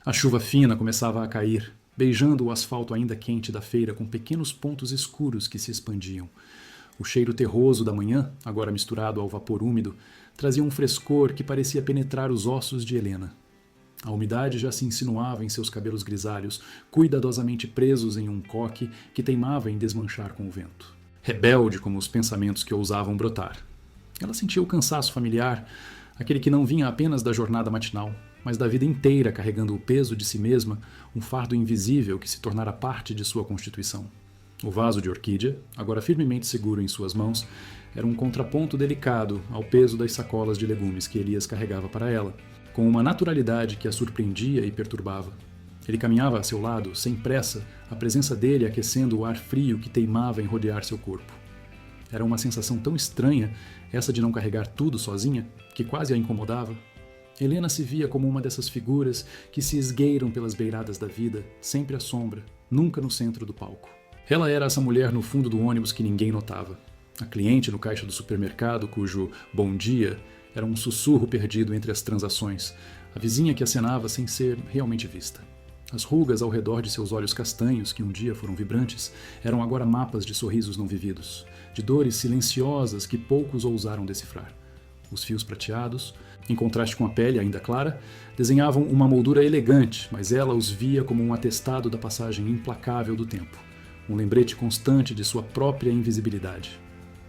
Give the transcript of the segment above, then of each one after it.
A chuva fina começava a cair, beijando o asfalto ainda quente da feira com pequenos pontos escuros que se expandiam. O cheiro terroso da manhã, agora misturado ao vapor úmido, trazia um frescor que parecia penetrar os ossos de Helena. A umidade já se insinuava em seus cabelos grisalhos, cuidadosamente presos em um coque que teimava em desmanchar com o vento. Rebelde como os pensamentos que ousavam brotar. Ela sentia o cansaço familiar, aquele que não vinha apenas da jornada matinal, mas da vida inteira carregando o peso de si mesma, um fardo invisível que se tornara parte de sua constituição. O vaso de orquídea, agora firmemente seguro em suas mãos, era um contraponto delicado ao peso das sacolas de legumes que Elias carregava para ela, com uma naturalidade que a surpreendia e perturbava. Ele caminhava a seu lado, sem pressa, a presença dele aquecendo o ar frio que teimava em rodear seu corpo. Era uma sensação tão estranha, essa de não carregar tudo sozinha, que quase a incomodava. Helena se via como uma dessas figuras que se esgueiram pelas beiradas da vida, sempre à sombra, nunca no centro do palco. Ela era essa mulher no fundo do ônibus que ninguém notava. A cliente no caixa do supermercado, cujo bom dia era um sussurro perdido entre as transações. A vizinha que acenava sem ser realmente vista. As rugas ao redor de seus olhos castanhos, que um dia foram vibrantes, eram agora mapas de sorrisos não vividos, de dores silenciosas que poucos ousaram decifrar. Os fios prateados, em contraste com a pele ainda clara, desenhavam uma moldura elegante, mas ela os via como um atestado da passagem implacável do tempo, um lembrete constante de sua própria invisibilidade.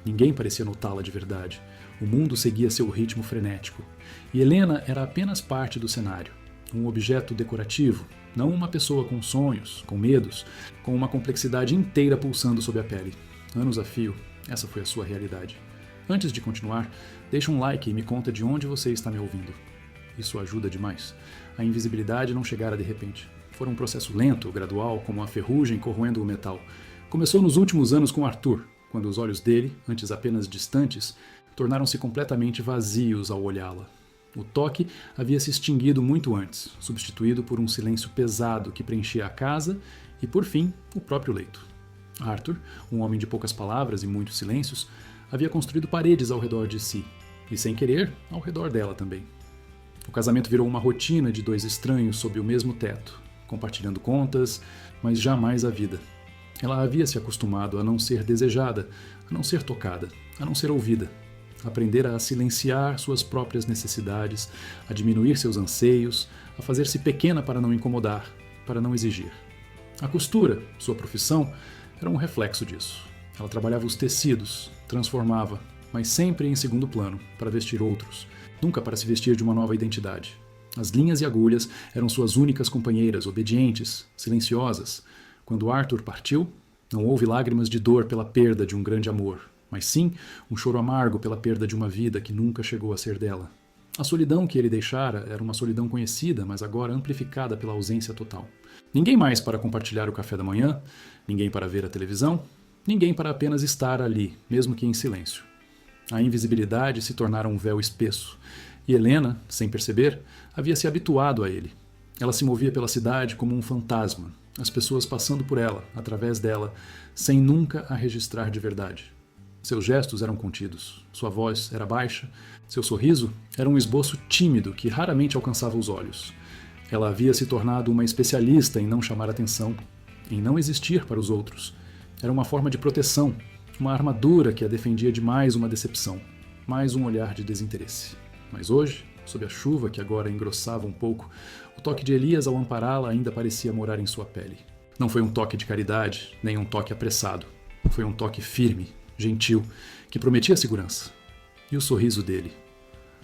Ninguém parecia notá-la de verdade. O mundo seguia seu ritmo frenético. E Helena era apenas parte do cenário, um objeto decorativo, não uma pessoa com sonhos, com medos, com uma complexidade inteira pulsando sob a pele. Anos a fio, essa foi a sua realidade. Antes de continuar, deixa um like e me conta de onde você está me ouvindo. Isso ajuda demais. A invisibilidade não chegara de repente. Foi um processo lento, gradual, como a ferrugem corroendo o metal. Começou nos últimos anos com Arthur, quando os olhos dele, antes apenas distantes, tornaram-se completamente vazios ao olhá-la. O toque havia se extinguido muito antes, substituído por um silêncio pesado que preenchia a casa e, por fim, o próprio leito. Arthur, um homem de poucas palavras e muitos silêncios, havia construído paredes ao redor de si, e sem querer, ao redor dela também. O casamento virou uma rotina de dois estranhos sob o mesmo teto, compartilhando contas, mas jamais a vida. Ela havia se acostumado a não ser desejada, a não ser tocada, a não ser ouvida. Aprender a silenciar suas próprias necessidades, a diminuir seus anseios, a fazer-se pequena para não incomodar, para não exigir. A costura, sua profissão, era um reflexo disso. Ela trabalhava os tecidos, transformava, mas sempre em segundo plano, para vestir outros, nunca para se vestir de uma nova identidade. As linhas e agulhas eram suas únicas companheiras, obedientes, silenciosas. Quando Arthur partiu, não houve lágrimas de dor pela perda de um grande amor, mas sim um choro amargo pela perda de uma vida que nunca chegou a ser dela. A solidão que ele deixara era uma solidão conhecida, mas agora amplificada pela ausência total. Ninguém mais para compartilhar o café da manhã, ninguém para ver a televisão, ninguém para apenas estar ali, mesmo que em silêncio. A invisibilidade se tornara um véu espesso, e Helena, sem perceber, havia se habituado a ele. Ela se movia pela cidade como um fantasma, as pessoas passando por ela, através dela, sem nunca a registrar de verdade. Seus gestos eram contidos, sua voz era baixa, seu sorriso era um esboço tímido que raramente alcançava os olhos. Ela havia se tornado uma especialista em não chamar atenção, em não existir para os outros. Era uma forma de proteção, uma armadura que a defendia de mais uma decepção, mais um olhar de desinteresse. Mas hoje, sob a chuva que agora engrossava um pouco, o toque de Elias ao ampará-la ainda parecia morar em sua pele. Não foi um toque de caridade, nem um toque apressado. Foi um toque firme, gentil, que prometia segurança. E o sorriso dele?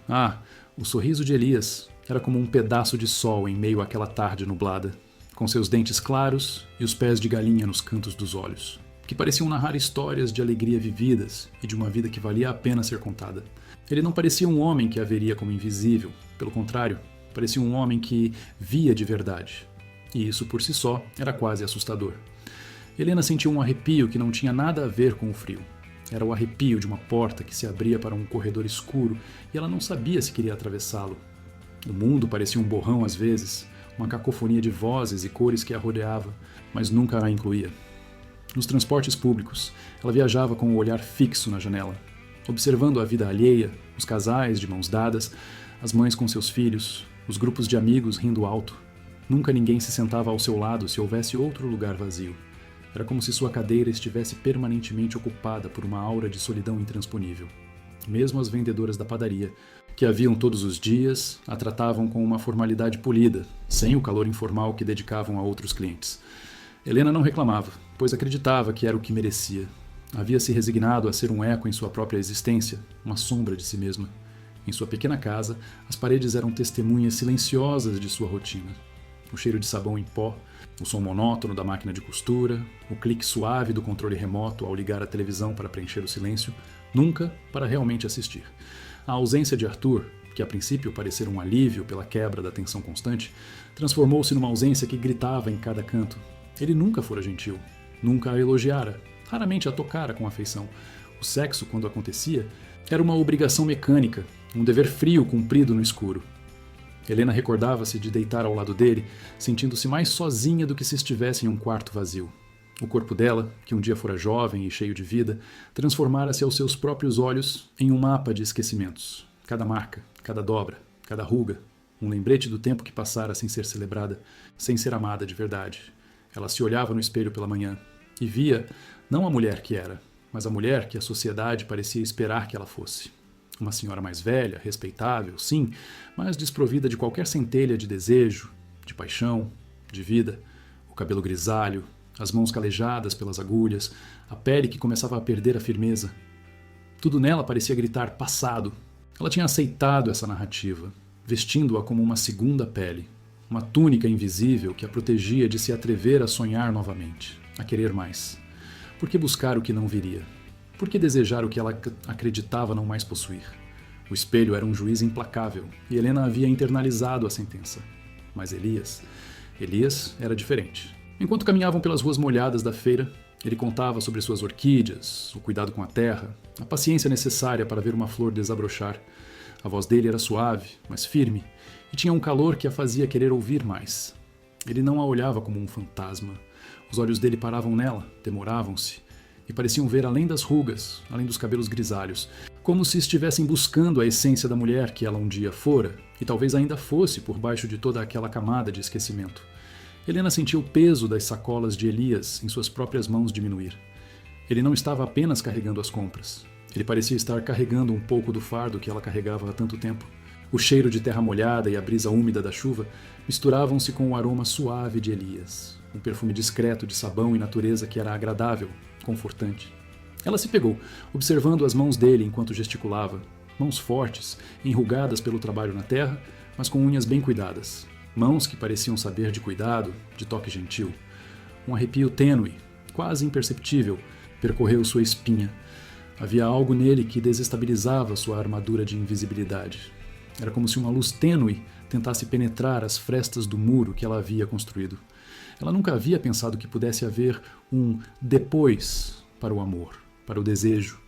Ah, o sorriso de Elias era como um pedaço de sol em meio àquela tarde nublada, com seus dentes claros e os pés de galinha nos cantos dos olhos, que pareciam narrar histórias de alegria vividas e de uma vida que valia a pena ser contada. Ele não parecia um homem que a veria como invisível, pelo contrário, parecia um homem que via de verdade. E isso por si só era quase assustador. Helena sentiu um arrepio que não tinha nada a ver com o frio. Era o arrepio de uma porta que se abria para um corredor escuro e ela não sabia se queria atravessá-lo. O mundo parecia um borrão às vezes, uma cacofonia de vozes e cores que a rodeava, mas nunca a incluía. Nos transportes públicos, ela viajava com o olhar fixo na janela, observando a vida alheia, os casais de mãos dadas, as mães com seus filhos, os grupos de amigos rindo alto. Nunca ninguém se sentava ao seu lado se houvesse outro lugar vazio. Era como se sua cadeira estivesse permanentemente ocupada por uma aura de solidão intransponível. Mesmo as vendedoras da padaria, que a viam todos os dias, a tratavam com uma formalidade polida, sem o calor informal que dedicavam a outros clientes. Helena não reclamava, pois acreditava que era o que merecia. Havia se resignado a ser um eco em sua própria existência, uma sombra de si mesma. Em sua pequena casa, as paredes eram testemunhas silenciosas de sua rotina. O cheiro de sabão em pó, o som monótono da máquina de costura, o clique suave do controle remoto ao ligar a televisão para preencher o silêncio, nunca para realmente assistir. A ausência de Arthur, que a princípio parecia um alívio pela quebra da tensão constante, transformou-se numa ausência que gritava em cada canto. Ele nunca fora gentil, nunca a elogiara, raramente a tocara com afeição. O sexo, quando acontecia, era uma obrigação mecânica, um dever frio cumprido no escuro. Helena recordava-se de deitar ao lado dele, sentindo-se mais sozinha do que se estivesse em um quarto vazio. O corpo dela, que um dia fora jovem e cheio de vida, transformara-se aos seus próprios olhos em um mapa de esquecimentos. Cada marca, cada dobra, cada ruga, um lembrete do tempo que passara sem ser celebrada, sem ser amada de verdade. Ela se olhava no espelho pela manhã e via não a mulher que era, mas a mulher que a sociedade parecia esperar que ela fosse. Uma senhora mais velha, respeitável, sim, mas desprovida de qualquer centelha de desejo, de paixão, de vida. O cabelo grisalho, as mãos calejadas pelas agulhas, a pele que começava a perder a firmeza. Tudo nela parecia gritar passado. Ela tinha aceitado essa narrativa, vestindo-a como uma segunda pele, uma túnica invisível que a protegia de se atrever a sonhar novamente, a querer mais. Por que buscar o que não viria? Por que desejar o que ela acreditava não mais possuir? O espelho era um juiz implacável e Helena havia internalizado a sentença. Mas Elias era diferente. Enquanto caminhavam pelas ruas molhadas da feira, ele contava sobre suas orquídeas, o cuidado com a terra, a paciência necessária para ver uma flor desabrochar. A voz dele era suave, mas firme, e tinha um calor que a fazia querer ouvir mais. Ele não a olhava como um fantasma. Os olhos dele paravam nela, demoravam-se, e pareciam ver além das rugas, além dos cabelos grisalhos, como se estivessem buscando a essência da mulher que ela um dia fora, e talvez ainda fosse por baixo de toda aquela camada de esquecimento. Helena sentiu o peso das sacolas de Elias em suas próprias mãos diminuir. Ele não estava apenas carregando as compras. Ele parecia estar carregando um pouco do fardo que ela carregava há tanto tempo. O cheiro de terra molhada e a brisa úmida da chuva misturavam-se com o aroma suave de Elias, um perfume discreto de sabão e natureza que era agradável, confortante. Ela se pegou, observando as mãos dele enquanto gesticulava, mãos fortes, enrugadas pelo trabalho na terra, mas com unhas bem cuidadas. Mãos que pareciam saber de cuidado, de toque gentil. Um arrepio tênue, quase imperceptível, percorreu sua espinha. Havia algo nele que desestabilizava sua armadura de invisibilidade. Era como se uma luz tênue tentasse penetrar as frestas do muro que ela havia construído. Ela nunca havia pensado que pudesse haver um depois para o amor, para o desejo.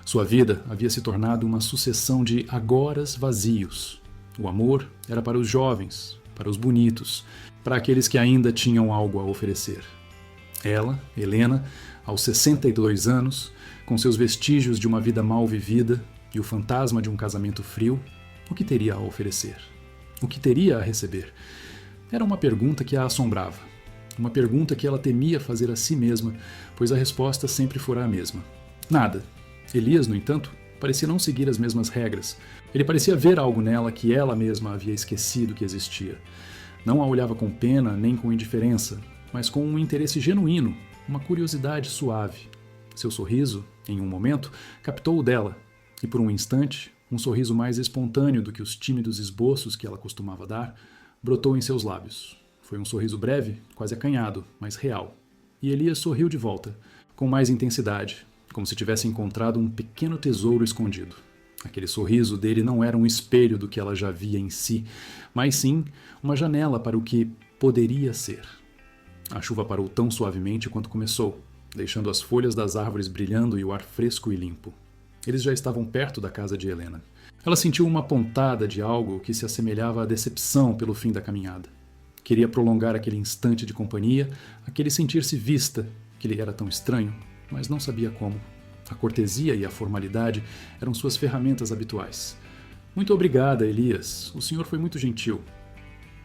Sua vida havia se tornado uma sucessão de agoras vazios. O amor era para os jovens, para os bonitos, para aqueles que ainda tinham algo a oferecer. Ela, Helena, aos 62 anos, com seus vestígios de uma vida mal vivida e o fantasma de um casamento frio, o que teria a oferecer? O que teria a receber? Era uma pergunta que a assombrava. Uma pergunta que ela temia fazer a si mesma, pois a resposta sempre fora a mesma. Nada. Elias, no entanto, parecia não seguir as mesmas regras. Ele parecia ver algo nela que ela mesma havia esquecido que existia. Não a olhava com pena nem com indiferença, mas com um interesse genuíno, uma curiosidade suave. Seu sorriso, em um momento, captou o dela, e por um instante, um sorriso mais espontâneo do que os tímidos esboços que ela costumava dar, brotou em seus lábios. Foi um sorriso breve, quase acanhado, mas real. E Elias sorriu de volta, com mais intensidade, como se tivesse encontrado um pequeno tesouro escondido. Aquele sorriso dele não era um espelho do que ela já via em si, mas sim uma janela para o que poderia ser. A chuva parou tão suavemente quanto começou, deixando as folhas das árvores brilhando e o ar fresco e limpo. Eles já estavam perto da casa de Helena. Ela sentiu uma pontada de algo que se assemelhava à decepção pelo fim da caminhada. Queria prolongar aquele instante de companhia, aquele sentir-se vista, que lhe era tão estranho, mas não sabia como. A cortesia e a formalidade eram suas ferramentas habituais. Muito obrigada, Elias. O senhor foi muito gentil.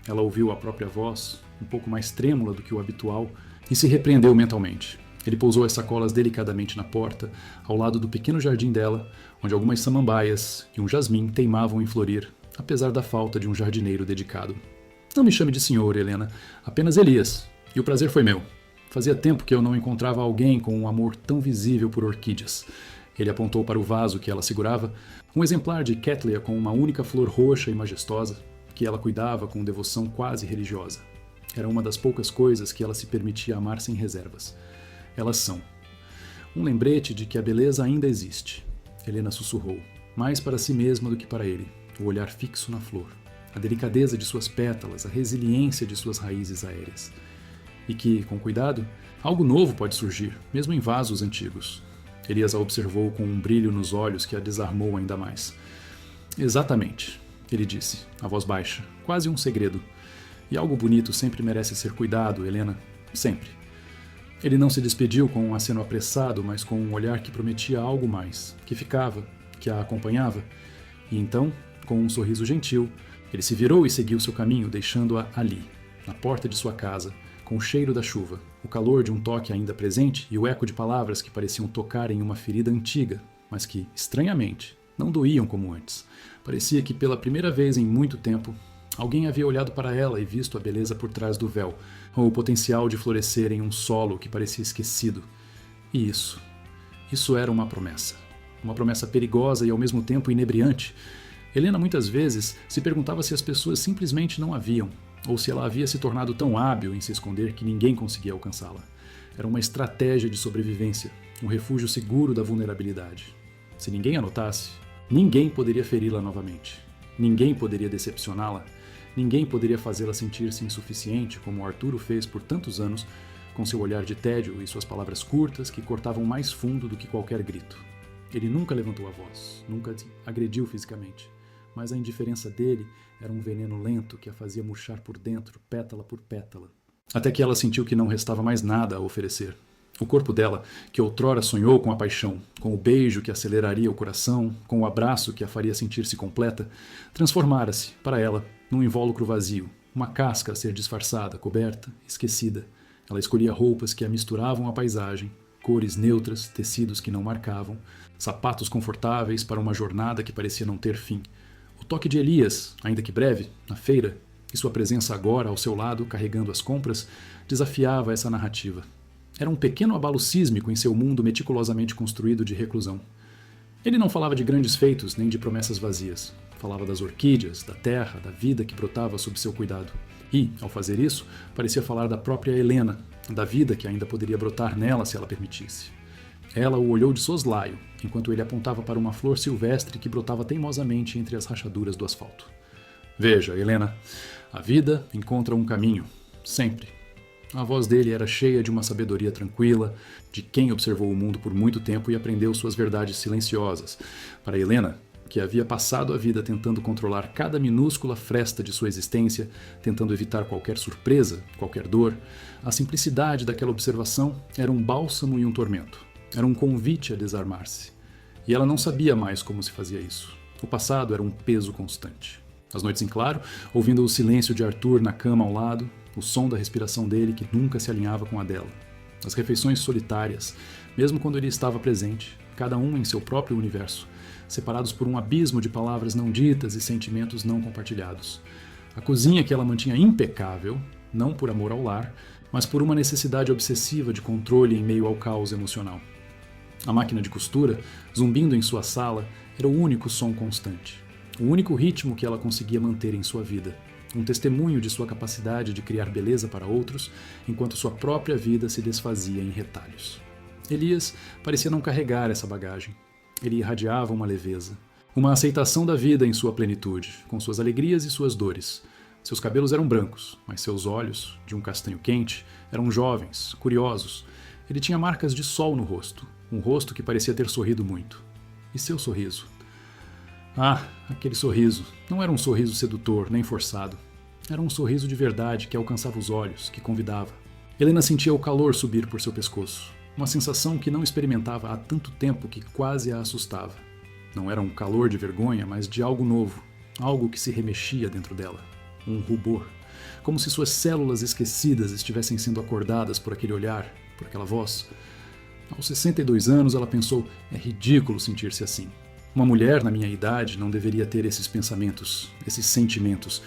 Ela ouviu a própria voz, um pouco mais trêmula do que o habitual, e se repreendeu mentalmente. Ele pousou as sacolas delicadamente na porta, ao lado do pequeno jardim dela, onde algumas samambaias e um jasmim teimavam em florir, apesar da falta de um jardineiro dedicado. Não me chame de senhor, Helena, apenas Elias, e o prazer foi meu. Fazia tempo que eu não encontrava alguém com um amor tão visível por orquídeas. Ele apontou para o vaso que ela segurava, um exemplar de Cattleya com uma única flor roxa e majestosa, que ela cuidava com devoção quase religiosa. Era uma das poucas coisas que ela se permitia amar sem reservas. Elas são um lembrete de que a beleza ainda existe. Helena sussurrou, mais para si mesma do que para ele, o olhar fixo na flor, a delicadeza de suas pétalas, a resiliência de suas raízes aéreas. E que, com cuidado, algo novo pode surgir, mesmo em vasos antigos. Elias a observou com um brilho nos olhos que a desarmou ainda mais. Exatamente, ele disse, a voz baixa, quase um segredo. E algo bonito sempre merece ser cuidado, Helena, sempre. Ele não se despediu com um aceno apressado, mas com um olhar que prometia algo mais, que ficava, que a acompanhava. E então, com um sorriso gentil, ele se virou e seguiu seu caminho, deixando-a ali, na porta de sua casa, com o cheiro da chuva, o calor de um toque ainda presente e o eco de palavras que pareciam tocar em uma ferida antiga, mas que, estranhamente, não doíam como antes. Parecia que, pela primeira vez em muito tempo, alguém havia olhado para ela e visto a beleza por trás do véu, ou o potencial de florescer em um solo que parecia esquecido. E isso era uma promessa perigosa e ao mesmo tempo inebriante. Helena muitas vezes se perguntava se as pessoas simplesmente não a viam, ou se ela havia se tornado tão hábil em se esconder que ninguém conseguia alcançá-la. Era uma estratégia de sobrevivência, um refúgio seguro da vulnerabilidade. Se ninguém a notasse, ninguém poderia feri-la novamente. Ninguém poderia decepcioná-la. Ninguém poderia fazê-la sentir-se insuficiente, como Arturo fez por tantos anos, com seu olhar de tédio e suas palavras curtas que cortavam mais fundo do que qualquer grito. Ele nunca levantou a voz, nunca agrediu fisicamente, mas a indiferença dele era um veneno lento que a fazia murchar por dentro, pétala por pétala. Até que ela sentiu que não restava mais nada a oferecer. O corpo dela, que outrora sonhou com a paixão, com o beijo que aceleraria o coração, com o abraço que a faria sentir-se completa, transformara-se, para ela, num invólucro vazio, uma casca a ser disfarçada, coberta, esquecida. Ela escolhia roupas que a misturavam à paisagem, cores neutras, tecidos que não marcavam, sapatos confortáveis para uma jornada que parecia não ter fim. O toque de Elias, ainda que breve, na feira, e sua presença agora ao seu lado, carregando as compras, desafiava essa narrativa. Era um pequeno abalo sísmico em seu mundo meticulosamente construído de reclusão. Ele não falava de grandes feitos nem de promessas vazias. Falava das orquídeas, da terra, da vida que brotava sob seu cuidado. E, ao fazer isso, parecia falar da própria Helena, da vida que ainda poderia brotar nela se ela permitisse. Ela o olhou de soslaio, enquanto ele apontava para uma flor silvestre que brotava teimosamente entre as rachaduras do asfalto. Veja, Helena, a vida encontra um caminho, sempre. A voz dele era cheia de uma sabedoria tranquila, de quem observou o mundo por muito tempo e aprendeu suas verdades silenciosas. Para Helena, que havia passado a vida tentando controlar cada minúscula fresta de sua existência, tentando evitar qualquer surpresa, qualquer dor, a simplicidade daquela observação era um bálsamo e um tormento. Era um convite a desarmar-se. E ela não sabia mais como se fazia isso. O passado era um peso constante. As noites em claro, ouvindo o silêncio de Arthur na cama ao lado, o som da respiração dele que nunca se alinhava com a dela. As refeições solitárias, mesmo quando ele estava presente, cada um em seu próprio universo, separados por um abismo de palavras não ditas e sentimentos não compartilhados. A cozinha que ela mantinha impecável, não por amor ao lar, mas por uma necessidade obsessiva de controle em meio ao caos emocional. A máquina de costura, zumbindo em sua sala, era o único som constante. O único ritmo que ela conseguia manter em sua vida. Um testemunho de sua capacidade de criar beleza para outros, enquanto sua própria vida se desfazia em retalhos. Elias parecia não carregar essa bagagem. Ele irradiava uma leveza, uma aceitação da vida em sua plenitude, com suas alegrias e suas dores. Seus cabelos eram brancos, mas seus olhos, de um castanho quente, eram jovens, curiosos. Ele tinha marcas de sol no rosto, um rosto que parecia ter sorrido muito. E seu sorriso? Ah, aquele sorriso. Não era um sorriso sedutor, nem forçado. Era um sorriso de verdade que alcançava os olhos, que convidava. Helena sentia o calor subir por seu pescoço. Uma sensação que não experimentava há tanto tempo que quase a assustava. Não era um calor de vergonha, mas de algo novo. Algo que se remexia dentro dela. Um rubor. como se suas células esquecidas estivessem sendo acordadas por aquele olhar, por aquela voz. Aos 62 anos, ela pensou, é ridículo sentir-se assim. Uma mulher na minha idade não deveria ter esses pensamentos, esses sentimentos.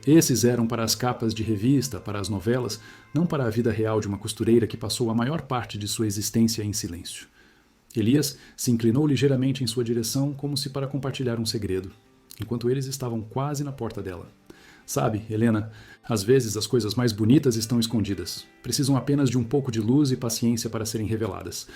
Esses eram para as capas de revista, para as novelas, não para a vida real de uma costureira que passou a maior parte de sua existência em silêncio. Elias se inclinou ligeiramente em sua direção como se para compartilhar um segredo, enquanto eles estavam quase na porta dela. Sabe, Helena, às vezes as coisas mais bonitas estão escondidas. Precisam apenas de um pouco de luz e paciência para serem reveladas.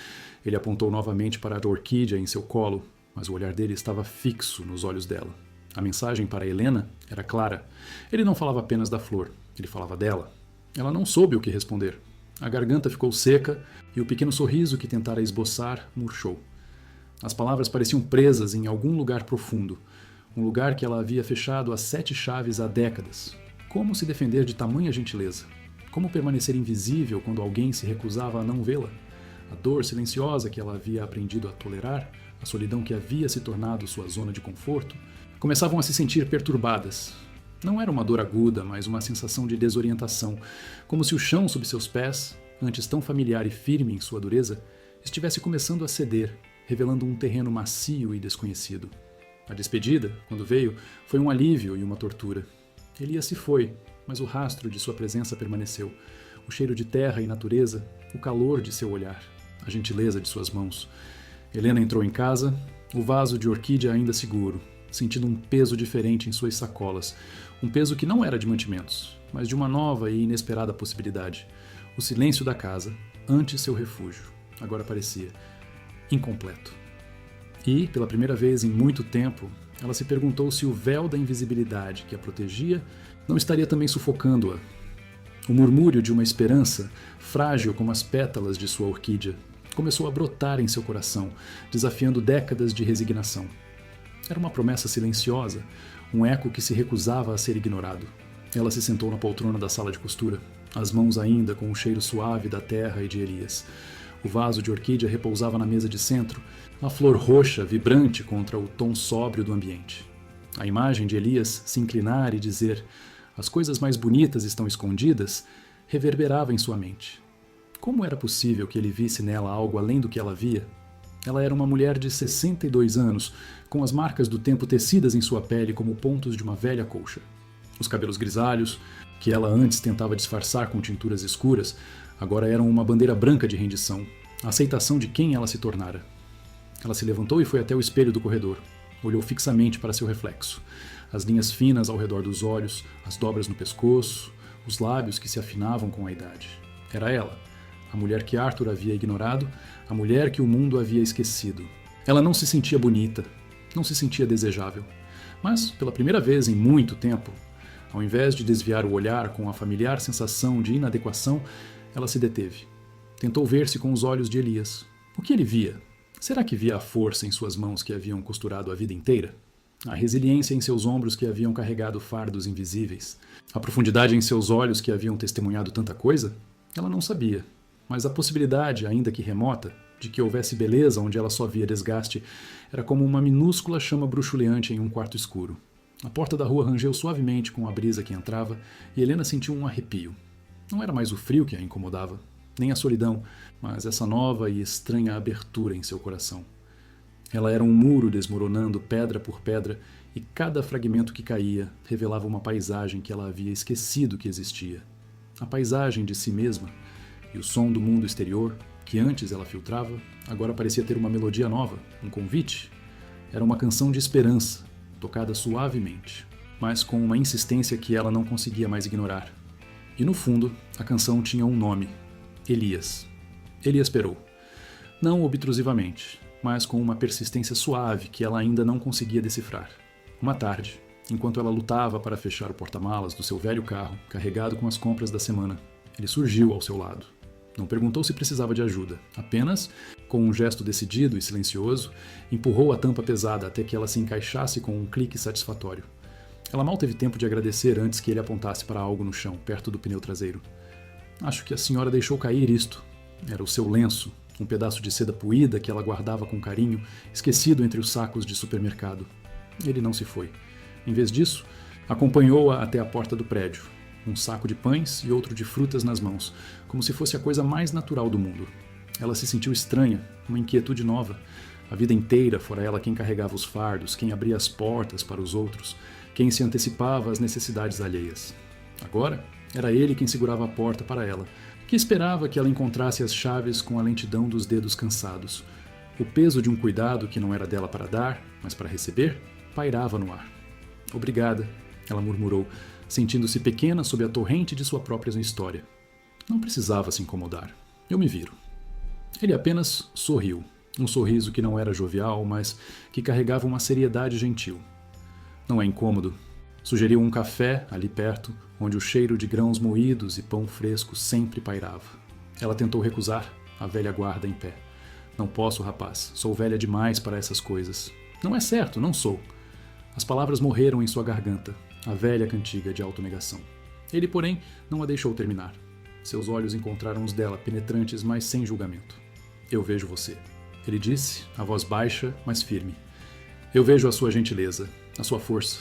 Ele apontou novamente para a orquídea em seu colo, mas o olhar dele estava fixo nos olhos dela. A mensagem para Helena era clara. Ele não falava apenas da flor, ele falava dela. Ela não soube o que responder. A garganta ficou seca e o pequeno sorriso que tentara esboçar murchou. As palavras pareciam presas em algum lugar profundo, um lugar que ela havia fechado a 7 chaves há décadas. Como se defender de tamanha gentileza? Como permanecer invisível quando alguém se recusava a não vê-la? A dor silenciosa que ela havia aprendido a tolerar, a solidão que havia se tornado sua zona de conforto, começavam a se sentir perturbadas. Não era uma dor aguda, mas uma sensação de desorientação, como se o chão sob seus pés, antes tão familiar e firme em sua dureza, estivesse começando a ceder, revelando um terreno macio e desconhecido. A despedida, quando veio, foi um alívio e uma tortura. Elias se foi, mas o rastro de sua presença permaneceu. O cheiro de terra e natureza, o calor de seu olhar, a gentileza de suas mãos. Helena entrou em casa, o vaso de orquídea ainda seguro, sentindo um peso diferente em suas sacolas. Um peso que não era de mantimentos, mas de uma nova e inesperada possibilidade. O silêncio da casa, antes seu refúgio, agora parecia incompleto. E, pela primeira vez em muito tempo, ela se perguntou se o véu da invisibilidade que a protegia não estaria também sufocando-a. O murmúrio de uma esperança, frágil como as pétalas de sua orquídea, começou a brotar em seu coração, desafiando décadas de resignação. Era uma promessa silenciosa, um eco que se recusava a ser ignorado. Ela se sentou na poltrona da sala de costura, as mãos ainda com o cheiro suave da terra e de Elias. O vaso de orquídea repousava na mesa de centro, a flor roxa vibrante contra o tom sóbrio do ambiente. A imagem de Elias se inclinar e dizer «As coisas mais bonitas estão escondidas» reverberava em sua mente. Como era possível que ele visse nela algo além do que ela via? Ela era uma mulher de 62 anos, com as marcas do tempo tecidas em sua pele como pontos de uma velha colcha. Os cabelos grisalhos, que ela antes tentava disfarçar com tinturas escuras, agora eram uma bandeira branca de rendição, a aceitação de quem ela se tornara. Ela se levantou e foi até o espelho do corredor. Olhou fixamente para seu reflexo. As linhas finas ao redor dos olhos, as dobras no pescoço, os lábios que se afinavam com a idade. Era ela, a mulher que Arthur havia ignorado, a mulher que o mundo havia esquecido. Ela não se sentia bonita, não se sentia desejável. Mas, pela primeira vez em muito tempo, ao invés de desviar o olhar com a familiar sensação de inadequação, ela se deteve. Tentou ver-se com os olhos de Elias. O que ele via? Será que via a força em suas mãos que haviam costurado a vida inteira? A resiliência em seus ombros que haviam carregado fardos invisíveis? A profundidade em seus olhos que haviam testemunhado tanta coisa? Ela não sabia. Mas a possibilidade, ainda que remota, de que houvesse beleza onde ela só via desgaste, era como uma minúscula chama bruxuleante em um quarto escuro. A porta da rua rangeu suavemente com a brisa que entrava e Helena sentiu um arrepio. Não era mais o frio que a incomodava, nem a solidão, mas essa nova e estranha abertura em seu coração. Ela era um muro desmoronando pedra por pedra e cada fragmento que caía revelava uma paisagem que ela havia esquecido que existia. A paisagem de si mesma. E o som do mundo exterior, que antes ela filtrava, agora parecia ter uma melodia nova, um convite. Era uma canção de esperança, tocada suavemente, mas com uma insistência que ela não conseguia mais ignorar. E no fundo, a canção tinha um nome: Elias. Ele esperou. Não obtrusivamente, mas com uma persistência suave que ela ainda não conseguia decifrar. Uma tarde, enquanto ela lutava para fechar o porta-malas do seu velho carro, carregado com as compras da semana, ele surgiu ao seu lado. Não perguntou se precisava de ajuda. Apenas, com um gesto decidido e silencioso, empurrou a tampa pesada até que ela se encaixasse com um clique satisfatório. Ela mal teve tempo de agradecer antes que ele apontasse para algo no chão, perto do pneu traseiro. Acho que a senhora deixou cair isto. Era o seu lenço, um pedaço de seda puída que ela guardava com carinho, esquecido entre os sacos de supermercado. Ele não se foi. Em vez disso, acompanhou-a até a porta do prédio. um saco de pães e outro de frutas nas mãos, como se fosse a coisa mais natural do mundo. Ela se sentiu estranha, uma inquietude nova. A vida inteira fora ela quem carregava os fardos, quem abria as portas para os outros, quem se antecipava às necessidades alheias. Agora, era ele quem segurava a porta para ela, que esperava que ela encontrasse as chaves com a lentidão dos dedos cansados. O peso de um cuidado que não era dela para dar, mas para receber, pairava no ar. Obrigada, ela murmurou, sentindo-se pequena sob a torrente de sua própria história. Não precisava se incomodar. Eu me viro. Ele apenas sorriu. Um sorriso que não era jovial, mas que carregava uma seriedade gentil. Não é incômodo. Sugeriu um café ali perto, onde o cheiro de grãos moídos e pão fresco sempre pairava. Ela tentou recusar, a velha guarda em pé. Não posso, rapaz. Sou velha demais para essas coisas. Não é certo, não sou. As palavras morreram em sua garganta, a velha cantiga de autonegação. Ele, porém, não a deixou terminar. Seus olhos encontraram os dela, penetrantes, mas sem julgamento. Eu vejo você. Ele disse, a voz baixa, mas firme. Eu vejo a sua gentileza, a sua força.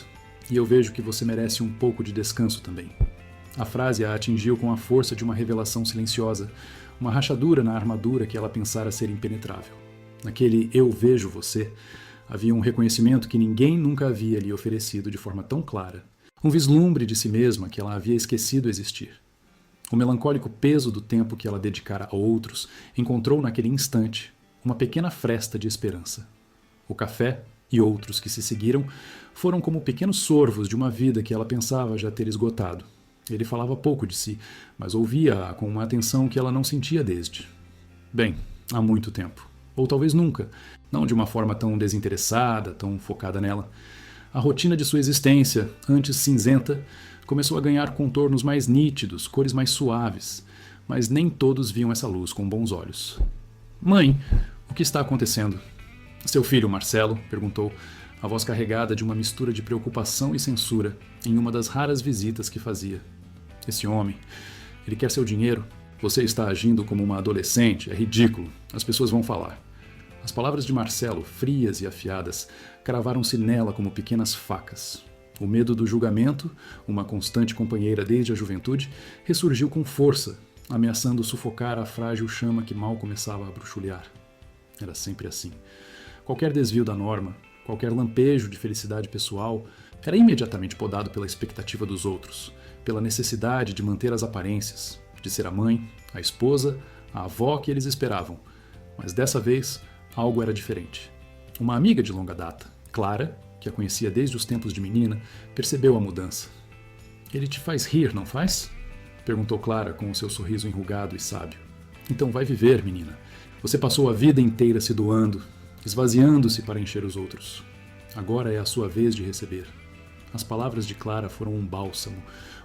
E eu vejo que você merece um pouco de descanso também. A frase a atingiu com a força de uma revelação silenciosa, uma rachadura na armadura que ela pensara ser impenetrável. Naquele eu vejo você, havia um reconhecimento que ninguém nunca havia lhe oferecido de forma tão clara. Um vislumbre de si mesma que ela havia esquecido existir. O melancólico peso do tempo que ela dedicara a outros encontrou naquele instante uma pequena fresta de esperança. O café e outros que se seguiram foram como pequenos sorvos de uma vida que ela pensava já ter esgotado. Ele falava pouco de si, mas ouvia-a com uma atenção que ela não sentia desde. Bem, há muito tempo. Ou talvez nunca. Não de uma forma tão desinteressada, tão focada nela. A rotina de sua existência, antes cinzenta, começou a ganhar contornos mais nítidos, cores mais suaves, mas nem todos viam essa luz com bons olhos. Mãe, o que está acontecendo? Seu filho, Marcelo, perguntou, a voz carregada de uma mistura de preocupação e censura, em uma das raras visitas que fazia. Esse homem, ele quer seu dinheiro? Você está agindo como uma adolescente, é ridículo, as pessoas vão falar. As palavras de Marcelo, frias e afiadas, cravaram-se nela como pequenas facas. O medo do julgamento, uma constante companheira desde a juventude, ressurgiu com força, ameaçando sufocar a frágil chama que mal começava a bruxulear. Era sempre assim. Qualquer desvio da norma, qualquer lampejo de felicidade pessoal, era imediatamente podado pela expectativa dos outros, pela necessidade de manter as aparências, de ser a mãe, a esposa, a avó que eles esperavam. Mas dessa vez, algo era diferente. Uma amiga de longa data, Clara, que a conhecia desde os tempos de menina, percebeu a mudança. Ele te faz rir, não faz? Perguntou Clara com o seu sorriso enrugado e sábio. Então vai viver, menina. Você passou a vida inteira se doando, esvaziando-se para encher os outros. Agora é a sua vez de receber. As palavras de Clara foram um bálsamo,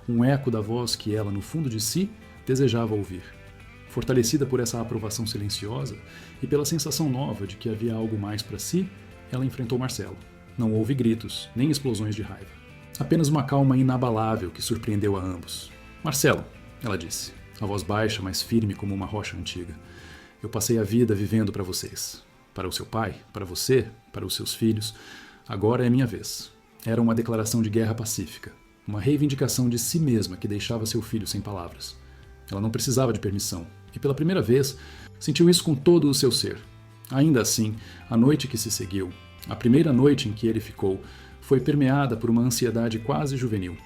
um eco da voz que ela, no fundo de si, desejava ouvir. Fortalecida por essa aprovação silenciosa e pela sensação nova de que havia algo mais para si, ela enfrentou Marcelo. Não houve gritos, nem explosões de raiva. Apenas uma calma inabalável que surpreendeu a ambos. Marcelo, ela disse, a voz baixa, mas firme como uma rocha antiga. Eu passei a vida vivendo para vocês. Para o seu pai, para você, para os seus filhos. Agora é minha vez. Era uma declaração de guerra pacífica. Uma reivindicação de si mesma que deixava seu filho sem palavras. Ela não precisava de permissão. E pela primeira vez, sentiu isso com todo o seu ser. Ainda assim, a noite que se seguiu, a primeira noite em que ele ficou, foi permeada por uma ansiedade quase juvenil.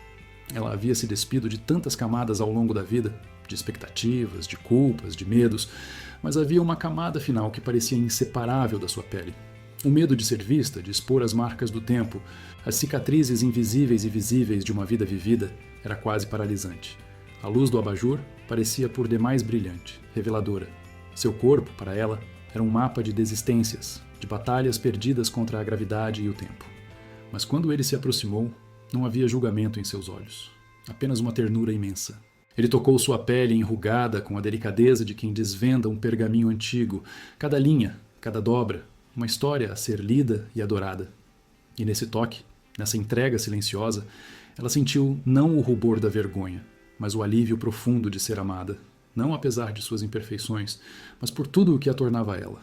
Ela havia se despido de tantas camadas ao longo da vida, de expectativas, de culpas, de medos, mas havia uma camada final que parecia inseparável da sua pele. O medo de ser vista, de expor as marcas do tempo, as cicatrizes invisíveis e visíveis de uma vida vivida, era quase paralisante. A luz do abajur parecia por demais brilhante, reveladora. Seu corpo, para ela, era um mapa de desistências, de batalhas perdidas contra a gravidade e o tempo. Mas quando ele se aproximou, não havia julgamento em seus olhos, apenas uma ternura imensa. Ele tocou sua pele enrugada com a delicadeza de quem desvenda um pergaminho antigo, cada linha, cada dobra, uma história a ser lida e adorada. E nesse toque, nessa entrega silenciosa, ela sentiu não o rubor da vergonha, mas o alívio profundo de ser amada, não apesar de suas imperfeições, mas por tudo o que a tornava ela.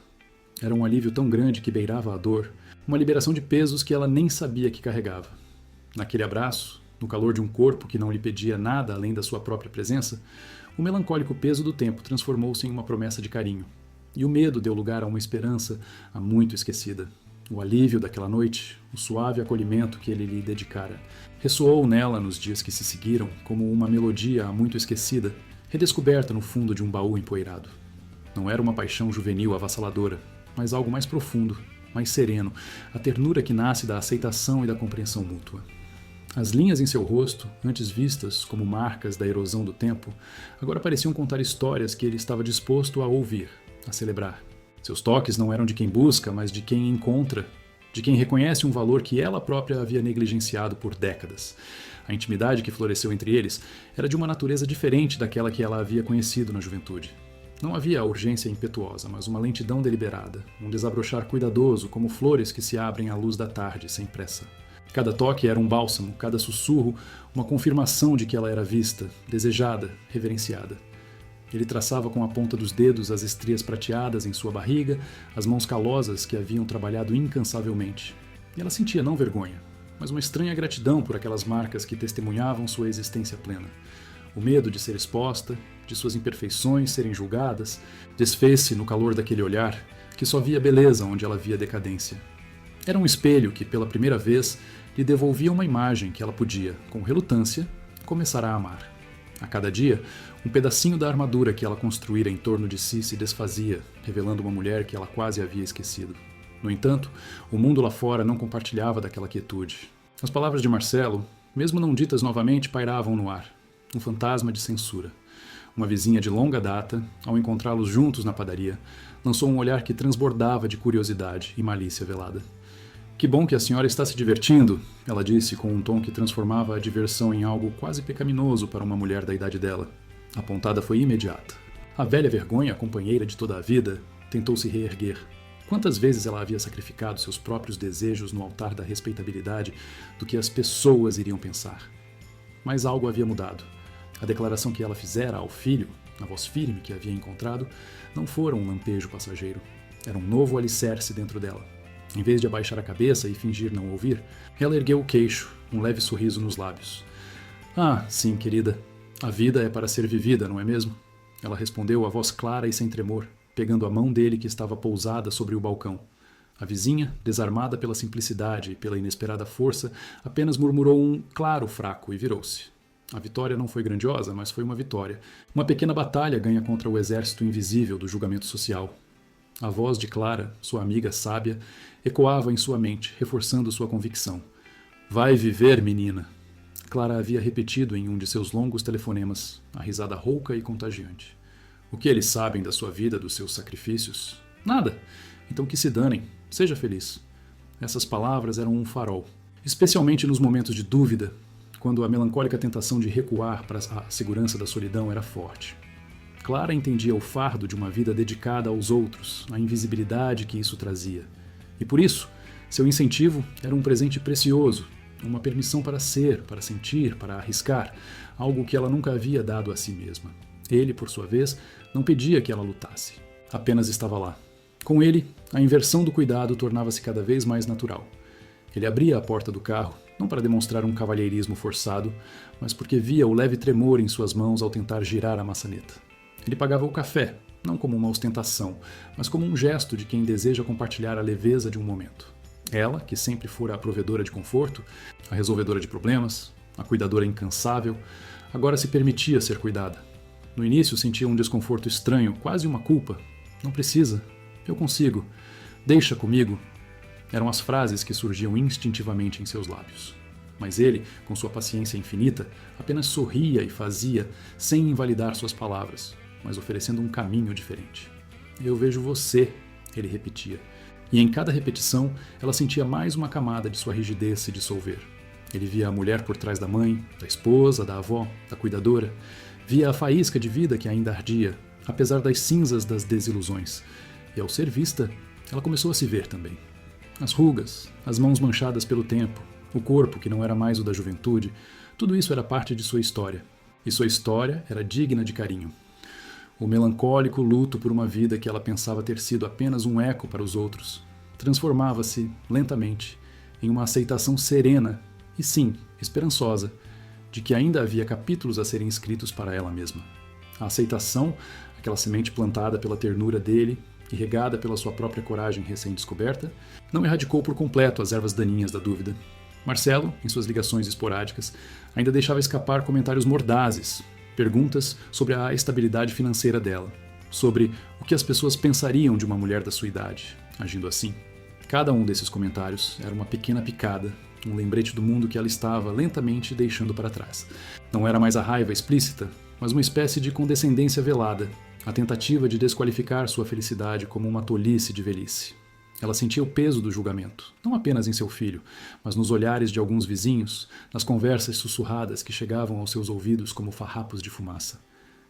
Era um alívio tão grande que beirava a dor, uma liberação de pesos que ela nem sabia que carregava. Naquele abraço, no calor de um corpo que não lhe pedia nada além da sua própria presença, o melancólico peso do tempo transformou-se em uma promessa de carinho. E o medo deu lugar a uma esperança há muito esquecida. O alívio daquela noite, o suave acolhimento que ele lhe dedicara, ressoou nela nos dias que se seguiram como uma melodia há muito esquecida, redescoberta no fundo de um baú empoeirado. Não era uma paixão juvenil avassaladora, mas algo mais profundo, mais sereno, a ternura que nasce da aceitação e da compreensão mútua. As linhas em seu rosto, antes vistas como marcas da erosão do tempo, agora pareciam contar histórias que ele estava disposto a ouvir, a celebrar. Seus toques não eram de quem busca, mas de quem encontra, de quem reconhece um valor que ela própria havia negligenciado por décadas. A intimidade que floresceu entre eles era de uma natureza diferente daquela que ela havia conhecido na juventude. Não havia urgência impetuosa, mas uma lentidão deliberada, um desabrochar cuidadoso, como flores que se abrem à luz da tarde, sem pressa. Cada toque era um bálsamo, cada sussurro uma confirmação de que ela era vista, desejada, reverenciada. Ele traçava com a ponta dos dedos as estrias prateadas em sua barriga, as mãos calosas que haviam trabalhado incansavelmente. E ela sentia não vergonha, mas uma estranha gratidão por aquelas marcas que testemunhavam sua existência plena. O medo de ser exposta, de suas imperfeições serem julgadas, desfez-se no calor daquele olhar que só via beleza onde ela via decadência. Era um espelho que, pela primeira vez, lhe devolvia uma imagem que ela podia, com relutância, começar a amar. A cada dia, um pedacinho da armadura que ela construíra em torno de si se desfazia, revelando uma mulher que ela quase havia esquecido. No entanto, o mundo lá fora não compartilhava daquela quietude. As palavras de Marcelo, mesmo não ditas novamente, pairavam no ar. Um fantasma de censura. Uma vizinha de longa data, ao encontrá-los juntos na padaria, lançou um olhar que transbordava de curiosidade e malícia velada. "Que bom que a senhora está se divertindo", ela disse com um tom que transformava a diversão em algo quase pecaminoso para uma mulher da idade dela. A pontada foi imediata. A velha vergonha, companheira de toda a vida, tentou se reerguer. Quantas vezes ela havia sacrificado seus próprios desejos no altar da respeitabilidade do que as pessoas iriam pensar? Mas algo havia mudado. A declaração que ela fizera ao filho, a voz firme que havia encontrado, não fora um lampejo passageiro. Era um novo alicerce dentro dela. Em vez de abaixar a cabeça e fingir não ouvir, ela ergueu o queixo, um leve sorriso nos lábios. "Ah, sim, querida. A vida é para ser vivida, não é mesmo?" Ela respondeu a voz clara e sem tremor, pegando a mão dele que estava pousada sobre o balcão. A vizinha, desarmada pela simplicidade e pela inesperada força, apenas murmurou um claro fraco e virou-se. A vitória não foi grandiosa, mas foi uma vitória. Uma pequena batalha ganha contra o exército invisível do julgamento social. A voz de Clara, sua amiga sábia, ecoava em sua mente, reforçando sua convicção. "Vai viver, menina." Clara havia repetido em um de seus longos telefonemas, a risada rouca e contagiante. "O que eles sabem da sua vida, dos seus sacrifícios? Nada. Então que se danem. Seja feliz." Essas palavras eram um farol, especialmente nos momentos de dúvida, quando a melancólica tentação de recuar para a segurança da solidão era forte. Clara entendia o fardo de uma vida dedicada aos outros, a invisibilidade que isso trazia. E por isso, seu incentivo era um presente precioso, uma permissão para ser, para sentir, para arriscar, algo que ela nunca havia dado a si mesma. Ele, por sua vez, não pedia que ela lutasse, apenas estava lá. Com ele, a inversão do cuidado tornava-se cada vez mais natural. Ele abria a porta do carro, não para demonstrar um cavalheirismo forçado, mas porque via o leve tremor em suas mãos ao tentar girar a maçaneta. Ele pagava o café, não como uma ostentação, mas como um gesto de quem deseja compartilhar a leveza de um momento. Ela, que sempre fora a provedora de conforto, a resolvedora de problemas, a cuidadora incansável, agora se permitia ser cuidada. No início sentia um desconforto estranho, quase uma culpa. "Não precisa. Eu consigo. Deixa comigo." Eram as frases que surgiam instintivamente em seus lábios. Mas ele, com sua paciência infinita, apenas sorria e fazia, sem invalidar suas palavras, mas oferecendo um caminho diferente. "Eu vejo você", ele repetia. E em cada repetição, ela sentia mais uma camada de sua rigidez se dissolver. Ele via a mulher por trás da mãe, da esposa, da avó, da cuidadora. Via a faísca de vida que ainda ardia, apesar das cinzas das desilusões. E ao ser vista, ela começou a se ver também. As rugas, as mãos manchadas pelo tempo, o corpo que não era mais o da juventude, tudo isso era parte de sua história. E sua história era digna de carinho. O melancólico luto por uma vida que ela pensava ter sido apenas um eco para os outros transformava-se, lentamente, em uma aceitação serena e, sim, esperançosa, de que ainda havia capítulos a serem escritos para ela mesma. A aceitação, aquela semente plantada pela ternura dele e regada pela sua própria coragem recém-descoberta, não erradicou por completo as ervas daninhas da dúvida. Marcelo, em suas ligações esporádicas, ainda deixava escapar comentários mordazes, perguntas sobre a estabilidade financeira dela, sobre o que as pessoas pensariam de uma mulher da sua idade, agindo assim. Cada um desses comentários era uma pequena picada, um lembrete do mundo que ela estava lentamente deixando para trás. Não era mais a raiva explícita, mas uma espécie de condescendência velada, a tentativa de desqualificar sua felicidade como uma tolice de velhice. Ela sentia o peso do julgamento, não apenas em seu filho, mas nos olhares de alguns vizinhos, nas conversas sussurradas que chegavam aos seus ouvidos como farrapos de fumaça.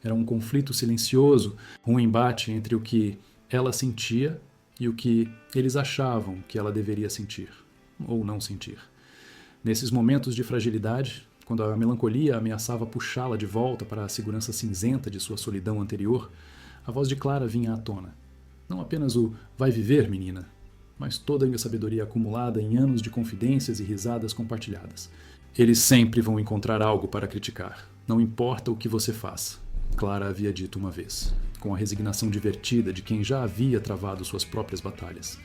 Era um conflito silencioso, um embate entre o que ela sentia e o que eles achavam que ela deveria sentir, ou não sentir. Nesses momentos de fragilidade, quando a melancolia ameaçava puxá-la de volta para a segurança cinzenta de sua solidão anterior, a voz de Clara vinha à tona. Não apenas o "vai viver, menina", mas toda a sabedoria acumulada em anos de confidências e risadas compartilhadas. Eles sempre vão encontrar algo para criticar, não importa o que você faça, Clara havia dito uma vez, com a resignação divertida de quem já havia travado suas próprias batalhas.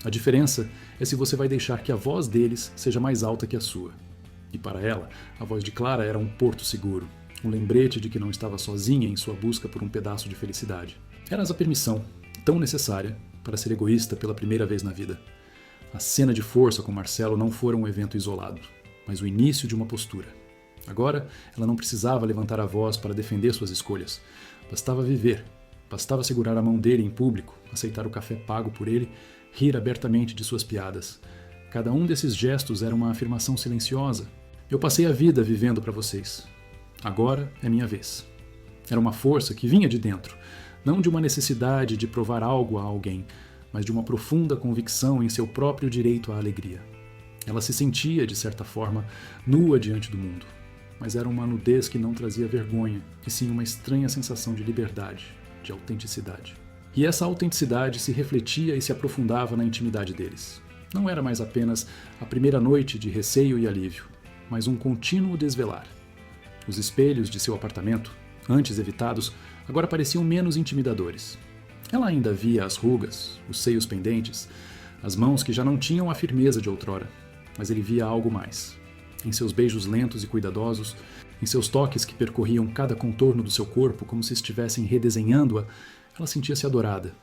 A diferença é se você vai deixar que a voz deles seja mais alta que a sua. E para ela, a voz de Clara era um porto seguro, um lembrete de que não estava sozinha em sua busca por um pedaço de felicidade. Era a permissão, tão necessária, para ser egoísta pela primeira vez na vida. A cena de força com Marcelo não fora um evento isolado, mas o início de uma postura. Agora, ela não precisava levantar a voz para defender suas escolhas. Bastava viver. Bastava segurar a mão dele em público, aceitar o café pago por ele, rir abertamente de suas piadas. Cada um desses gestos era uma afirmação silenciosa. Eu passei a vida vivendo para vocês. Agora é minha vez. Era uma força que vinha de dentro, não de uma necessidade de provar algo a alguém, mas de uma profunda convicção em seu próprio direito à alegria. Ela se sentia, de certa forma, nua diante do mundo, mas era uma nudez que não trazia vergonha, e sim uma estranha sensação de liberdade, de autenticidade. E essa autenticidade se refletia e se aprofundava na intimidade deles. Não era mais apenas a primeira noite de receio e alívio, mas um contínuo desvelar. Os espelhos de seu apartamento, antes evitados, agora pareciam menos intimidadores. Ela ainda via as rugas, os seios pendentes, as mãos que já não tinham a firmeza de outrora, mas ele via algo mais. Em seus beijos lentos e cuidadosos, em seus toques que percorriam cada contorno do seu corpo como se estivessem redesenhando-a, ela sentia-se adorada.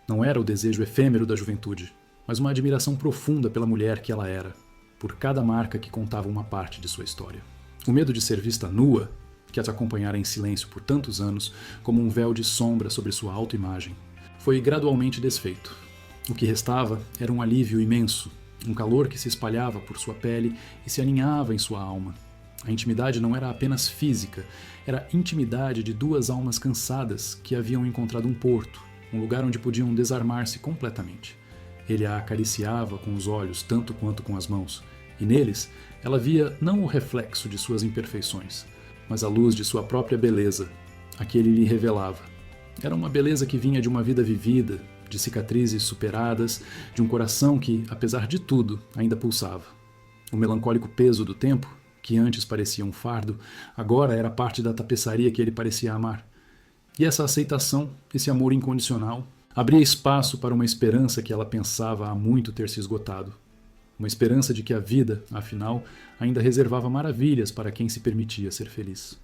Não era o desejo efêmero da juventude, mas uma admiração profunda pela mulher que ela era, por cada marca que contava uma parte de sua história. O medo de ser vista nua, que as acompanhara em silêncio por tantos anos, como um véu de sombra sobre sua autoimagem, foi gradualmente desfeito. O que restava era um alívio imenso, um calor que se espalhava por sua pele e se aninhava em sua alma. A intimidade não era apenas física, era a intimidade de duas almas cansadas que haviam encontrado um porto, um lugar onde podiam desarmar-se completamente. Ele a acariciava com os olhos tanto quanto com as mãos, e neles ela via não o reflexo de suas imperfeições, mas a luz de sua própria beleza, a que ele lhe revelava. Era uma beleza que vinha de uma vida vivida, de cicatrizes superadas, de um coração que, apesar de tudo, ainda pulsava. O melancólico peso do tempo, que antes parecia um fardo, agora era parte da tapeçaria que ele parecia amar. E essa aceitação, esse amor incondicional, abria espaço para uma esperança que ela pensava há muito ter se esgotado. Uma esperança de que a vida, afinal, ainda reservava maravilhas para quem se permitia ser feliz.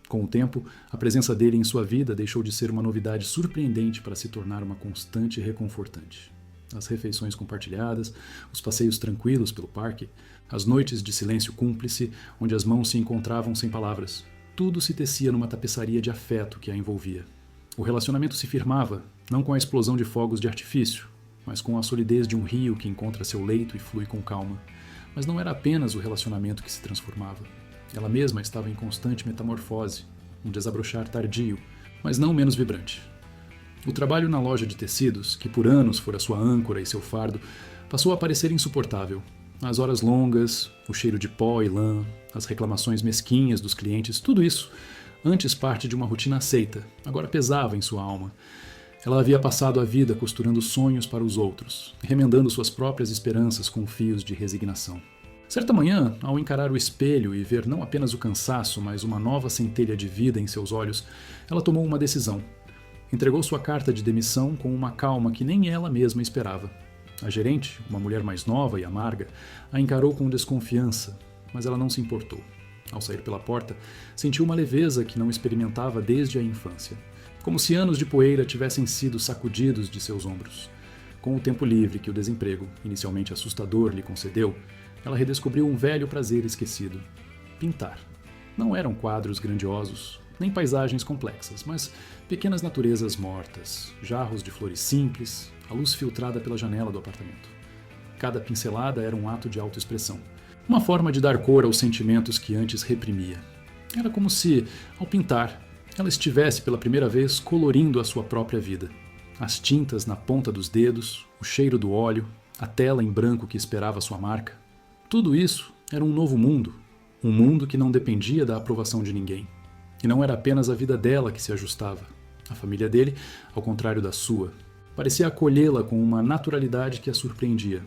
Com o tempo, a presença dele em sua vida deixou de ser uma novidade surpreendente para se tornar uma constante e reconfortante. As refeições compartilhadas, os passeios tranquilos pelo parque, as noites de silêncio cúmplice, onde as mãos se encontravam sem palavras, tudo se tecia numa tapeçaria de afeto que a envolvia. O relacionamento se firmava, não com a explosão de fogos de artifício, mas com a solidez de um rio que encontra seu leito e flui com calma. Mas não era apenas o relacionamento que se transformava. Ela mesma estava em constante metamorfose, um desabrochar tardio, mas não menos vibrante. O trabalho na loja de tecidos, que por anos fora sua âncora e seu fardo, passou a parecer insuportável. As horas longas, o cheiro de pó e lã, as reclamações mesquinhas dos clientes, tudo isso, antes parte de uma rotina aceita, agora pesava em sua alma. Ela havia passado a vida costurando sonhos para os outros, remendando suas próprias esperanças com fios de resignação. Certa manhã, ao encarar o espelho e ver não apenas o cansaço, mas uma nova centelha de vida em seus olhos, ela tomou uma decisão. Entregou sua carta de demissão com uma calma que nem ela mesma esperava. A gerente, uma mulher mais nova e amarga, a encarou com desconfiança, mas ela não se importou. Ao sair pela porta, sentiu uma leveza que não experimentava desde a infância, como se anos de poeira tivessem sido sacudidos de seus ombros. Com o tempo livre que o desemprego, inicialmente assustador, lhe concedeu, ela redescobriu um velho prazer esquecido: pintar. Não eram quadros grandiosos, nem paisagens complexas, mas pequenas naturezas mortas, jarros de flores simples, a luz filtrada pela janela do apartamento. Cada pincelada era um ato de autoexpressão, uma forma de dar cor aos sentimentos que antes reprimia. Era como se, ao pintar, ela estivesse pela primeira vez colorindo a sua própria vida. As tintas na ponta dos dedos, o cheiro do óleo, a tela em branco que esperava sua marca. Tudo isso era um novo mundo, um mundo que não dependia da aprovação de ninguém. E não era apenas a vida dela que se ajustava. A família dele, ao contrário da sua, parecia acolhê-la com uma naturalidade que a surpreendia.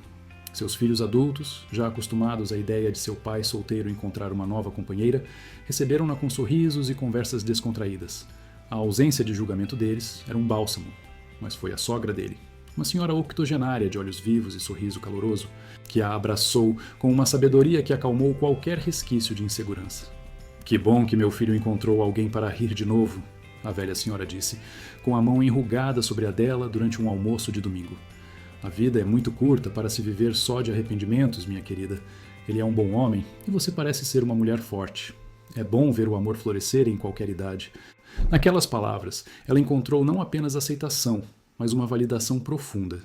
Seus filhos adultos, já acostumados à ideia de seu pai solteiro encontrar uma nova companheira, receberam-na com sorrisos e conversas descontraídas. A ausência de julgamento deles era um bálsamo, mas foi a sogra dele, uma senhora octogenária de olhos vivos e sorriso caloroso, que a abraçou com uma sabedoria que acalmou qualquer resquício de insegurança. "Que bom que meu filho encontrou alguém para rir de novo", a velha senhora disse, com a mão enrugada sobre a dela durante um almoço de domingo. "A vida é muito curta para se viver só de arrependimentos, minha querida. Ele é um bom homem e você parece ser uma mulher forte. É bom ver o amor florescer em qualquer idade." Naquelas palavras, ela encontrou não apenas aceitação, mas uma validação profunda.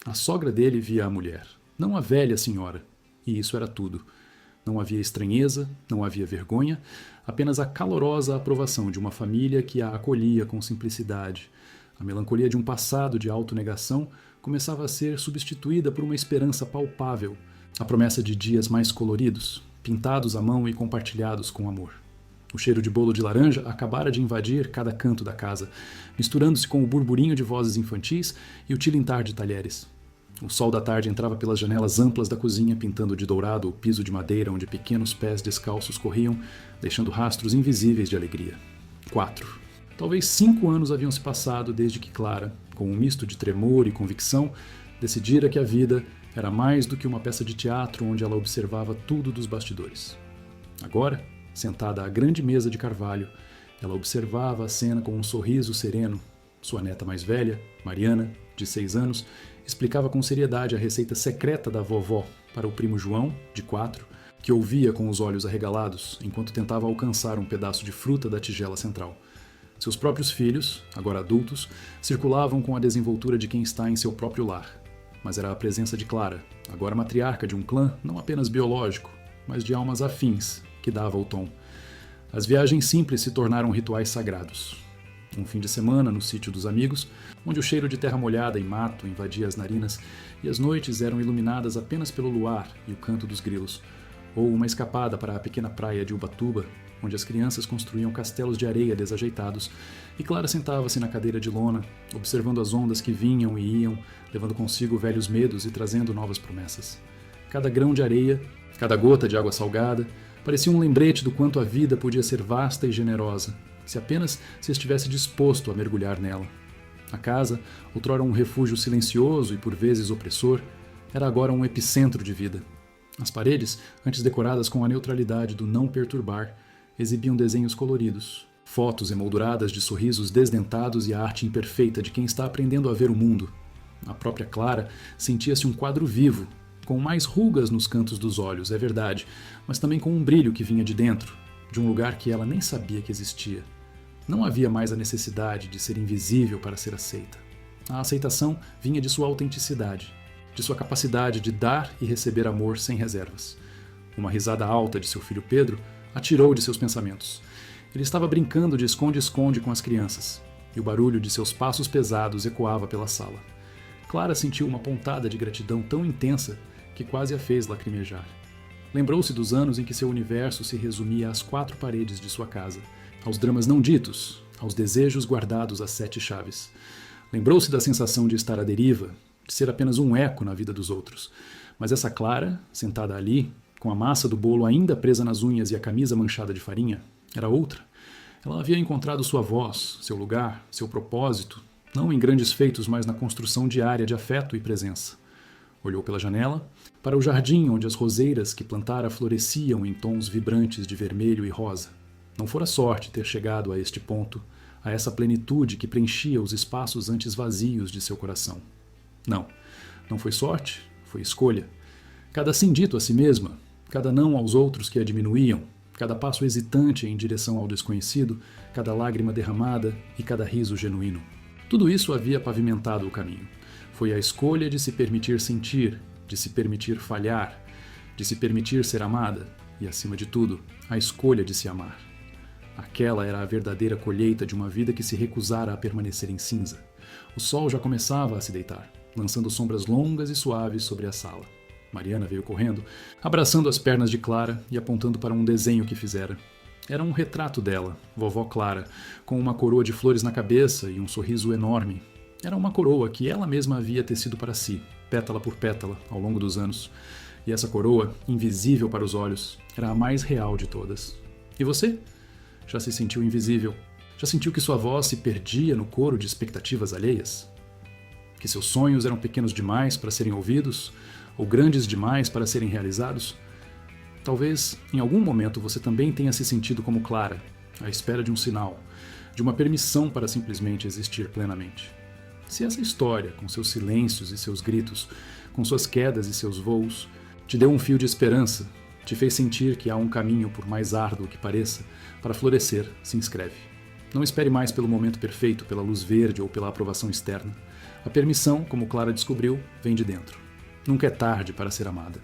A sogra dele via a mulher, não a velha senhora, e isso era tudo. Não havia estranheza, não havia vergonha, apenas a calorosa aprovação de uma família que a acolhia com simplicidade. A melancolia de um passado de autonegação começava a ser substituída por uma esperança palpável, a promessa de dias mais coloridos, pintados à mão e compartilhados com amor. O cheiro de bolo de laranja acabara de invadir cada canto da casa, misturando-se com o burburinho de vozes infantis e o tilintar de talheres. O sol da tarde entrava pelas janelas amplas da cozinha, pintando de dourado o piso de madeira onde pequenos pés descalços corriam, deixando rastros invisíveis de alegria. 4. Talvez 5 anos haviam se passado desde que Clara, com um misto de tremor e convicção, decidira que a vida era mais do que uma peça de teatro onde ela observava tudo dos bastidores. Agora, sentada à grande mesa de carvalho, ela observava a cena com um sorriso sereno. Sua neta mais velha, Mariana, de 6 anos, explicava com seriedade a receita secreta da vovó para o primo João, de 4, que ouvia com os olhos arregalados enquanto tentava alcançar um pedaço de fruta da tigela central. Seus próprios filhos, agora adultos, circulavam com a desenvoltura de quem está em seu próprio lar. Mas era a presença de Clara, agora matriarca de um clã não apenas biológico, mas de almas afins, que dava o tom. As viagens simples se tornaram rituais sagrados. Um fim de semana no sítio dos amigos, onde o cheiro de terra molhada e mato invadia as narinas e as noites eram iluminadas apenas pelo luar e o canto dos grilos. Ou uma escapada para a pequena praia de Ubatuba, onde as crianças construíam castelos de areia desajeitados e Clara sentava-se na cadeira de lona, observando as ondas que vinham e iam, levando consigo velhos medos e trazendo novas promessas. Cada grão de areia, cada gota de água salgada, parecia um lembrete do quanto a vida podia ser vasta e generosa, se apenas se estivesse disposto a mergulhar nela. A casa, outrora um refúgio silencioso e por vezes opressor, era agora um epicentro de vida. As paredes, antes decoradas com a neutralidade do não perturbar, exibiam desenhos coloridos, fotos emolduradas de sorrisos desdentados e a arte imperfeita de quem está aprendendo a ver o mundo. A própria Clara sentia-se um quadro vivo, com mais rugas nos cantos dos olhos, é verdade, mas também com um brilho que vinha de dentro, de um lugar que ela nem sabia que existia. Não havia mais a necessidade de ser invisível para ser aceita. A aceitação vinha de sua autenticidade, de sua capacidade de dar e receber amor sem reservas. Uma risada alta de seu filho Pedro a tirou de seus pensamentos. Ele estava brincando de esconde-esconde com as crianças, e o barulho de seus passos pesados ecoava pela sala. Clara sentiu uma pontada de gratidão tão intensa que quase a fez lacrimejar. Lembrou-se dos anos em que seu universo se resumia às 4 paredes de sua casa, aos dramas não ditos, aos desejos guardados às 7 chaves. Lembrou-se da sensação de estar à deriva, de ser apenas um eco na vida dos outros. Mas essa Clara, sentada ali, com a massa do bolo ainda presa nas unhas e a camisa manchada de farinha, era outra. Ela havia encontrado sua voz, seu lugar, seu propósito, não em grandes feitos, mas na construção diária de afeto e presença. Olhou pela janela para o jardim onde as roseiras que plantara floresciam em tons vibrantes de vermelho e rosa. Não fora sorte ter chegado a este ponto, a essa plenitude que preenchia os espaços antes vazios de seu coração. Não foi sorte, foi escolha. Cada sim dito a si mesma, cada não aos outros que a diminuíam, cada passo hesitante em direção ao desconhecido, cada lágrima derramada e cada riso genuíno. Tudo isso havia pavimentado o caminho. Foi a escolha de se permitir sentir, de se permitir falhar, de se permitir ser amada e, acima de tudo, a escolha de se amar. Aquela era a verdadeira colheita de uma vida que se recusara a permanecer em cinza. O sol já começava a se deitar, lançando sombras longas e suaves sobre a sala. Mariana veio correndo, abraçando as pernas de Clara e apontando para um desenho que fizera. Era um retrato dela, vovó Clara, com uma coroa de flores na cabeça e um sorriso enorme. Era uma coroa que ela mesma havia tecido para si, pétala por pétala, ao longo dos anos. E essa coroa, invisível para os olhos, era a mais real de todas. E você? Já se sentiu invisível? Já sentiu que sua voz se perdia no coro de expectativas alheias? Que seus sonhos eram pequenos demais para serem ouvidos? Ou grandes demais para serem realizados? Talvez, em algum momento, você também tenha se sentido como Clara, à espera de um sinal, de uma permissão para simplesmente existir plenamente. Se essa história, com seus silêncios e seus gritos, com suas quedas e seus voos, te deu um fio de esperança, te fez sentir que há um caminho, por mais árduo que pareça, para florescer, se inscreve. Não espere mais pelo momento perfeito, pela luz verde ou pela aprovação externa. A permissão, como Clara descobriu, vem de dentro. Nunca é tarde para ser amada.